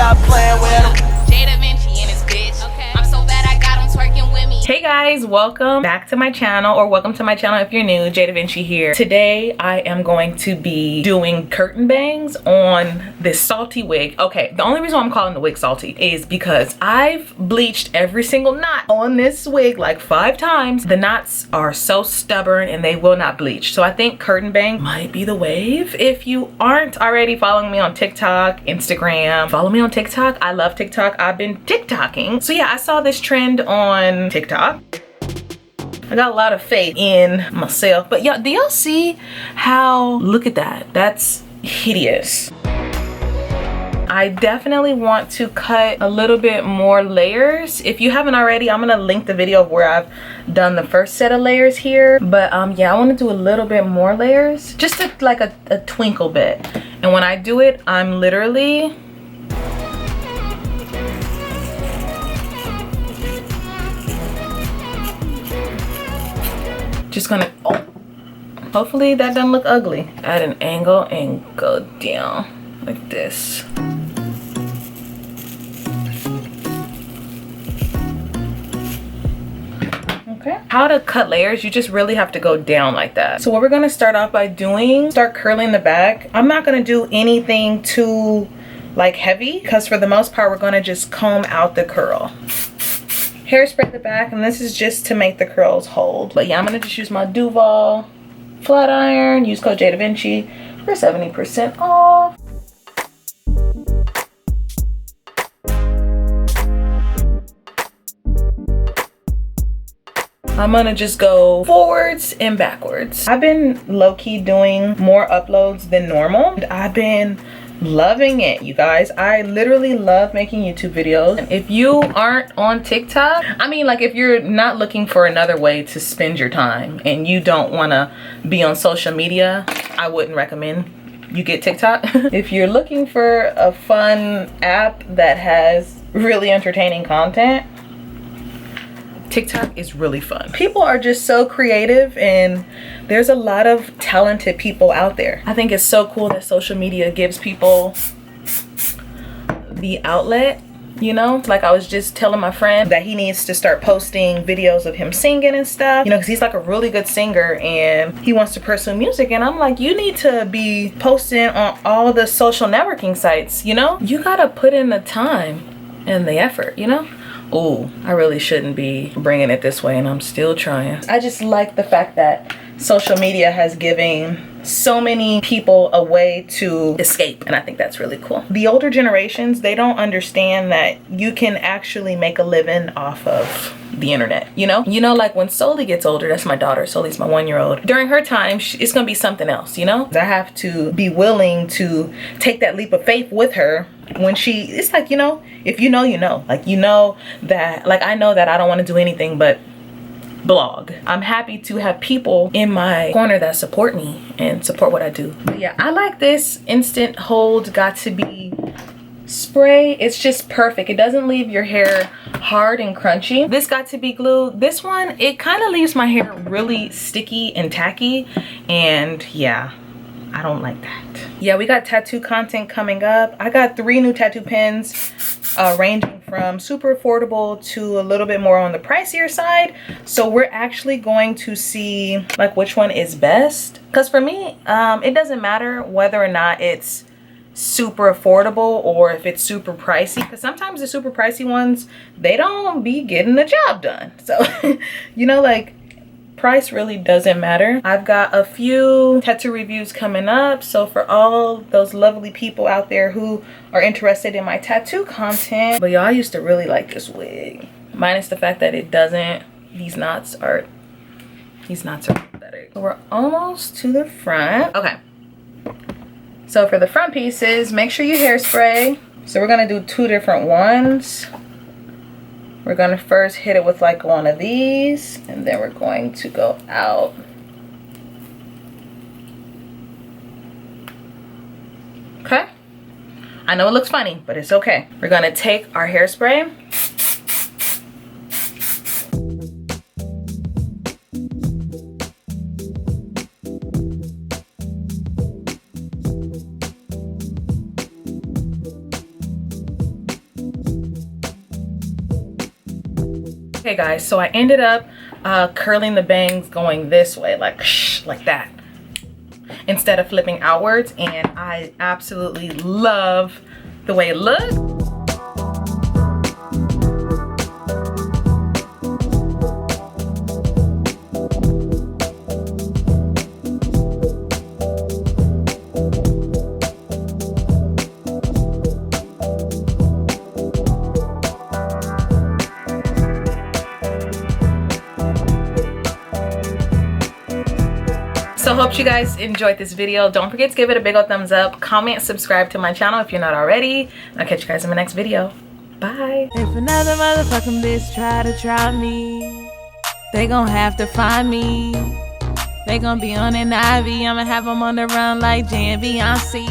stop playing with him. Jdavinci and his bitch. Okay. I'm so bad I got him twerking with me. Hey guys, welcome back to my channel, or welcome to my channel if you're new. Jdavinci here. Today I am going to be doing curtain bangs on this salty wig. Okay, the only reason why I'm calling the wig salty is because I've bleached every single knot on this wig like 5 times. The knots are so stubborn and they will not bleach. So I think curtain bang might be the wave. If you aren't already following me on TikTok, Instagram, follow me on TikTok. I love TikTok. I've been TikToking. So yeah, I saw this trend on TikTok. I got a lot of faith in myself, but y'all, do y'all see how, look at that, that's hideous. I definitely want to cut a little bit more layers. If you haven't already, I'm gonna link the video of where I've done the first set of layers here, but yeah, I want to do a little bit more layers, just like a twinkle bit. And when I do it, I'm literally just gonna, oh, hopefully that doesn't look ugly. Add an angle and go down like this. Okay. How to cut layers, you just really have to go down like that. So what we're gonna start off by doing, start curling the back. I'm not gonna do anything too like heavy, because for the most part, we're gonna just comb out the curl. Hairspray the back, and this is just to make the curls hold. But yeah, I'm gonna just use my Duval flat iron. Use code Jdavinci for 70% off. I'm gonna just go forwards and backwards. I've been low-key doing more uploads than normal. I've been loving it, you guys. I literally love making YouTube videos. And if you aren't on TikTok, I mean, like, if you're not looking for another way to spend your time and you don't want to be on social media, I wouldn't recommend you get TikTok. If you're looking for a fun app that has really entertaining content, TikTok is really fun. People are just so creative, and there's a lot of talented people out there. I think it's so cool that social media gives people the outlet, you know? Like, I was just telling my friend that he needs to start posting videos of him singing and stuff, you know, because he's like a really good singer and he wants to pursue music. And I'm like, you need to be posting on all the social networking sites, you know? You gotta put in the time and the effort, you know? Oh, I really shouldn't be bringing it this way, and I'm still trying. I just like the fact that social media has given so many people a way to escape, and I think that's really cool. The older generations, they don't understand that you can actually make a living off of the internet, you know? You know, like when Soli gets older, that's my daughter, Soli's my 1-year-old. During her time, it's gonna be something else, you know? I have to be willing to take that leap of faith with her when it's like, you know, if you know, you know. Like, you know that, like, I know that I don't want to do anything but blog. I'm happy to have people in my corner that support me and support what I do. But yeah, I like this instant hold got to be spray. It's just perfect. It doesn't leave your hair hard and crunchy. This got to be glue. This one, it kind of leaves my hair really sticky and tacky, and yeah, I don't like that. Yeah, we got tattoo content coming up. I got 3 new tattoo pins, ranging from super affordable to a little bit more on the pricier side. So we're actually going to see like which one is best. Because for me, it doesn't matter whether or not it's super affordable or if it's super pricey, because sometimes the super pricey ones, they don't be getting the job done. So you know, like, price really doesn't matter. I've got a few tattoo reviews coming up, so for all those lovely people out there who are interested in my tattoo content. But y'all, I used to really like this wig, minus the fact that it doesn't, these knots are pathetic. So we're almost to the front. Okay, so for the front pieces, make sure you hairspray. So we're gonna do 2 different ones. We're gonna first hit it with like one of these, and then we're going to go out. Okay, I know it looks funny, but it's okay. We're gonna take our hairspray. Okay guys, so I ended up curling the bangs going this way, like shh, like that, instead of flipping outwards, and I absolutely love the way it looks. So hope you guys enjoyed this video. Don't forget to give it a big old thumbs up, comment, subscribe to my channel if you're not already. I'll catch you guys in my next video. Bye. If another motherfucking bitch try me, they gon' have to find me. They gon' be on an IV, I'ma have them on the run like Jan Beyonce.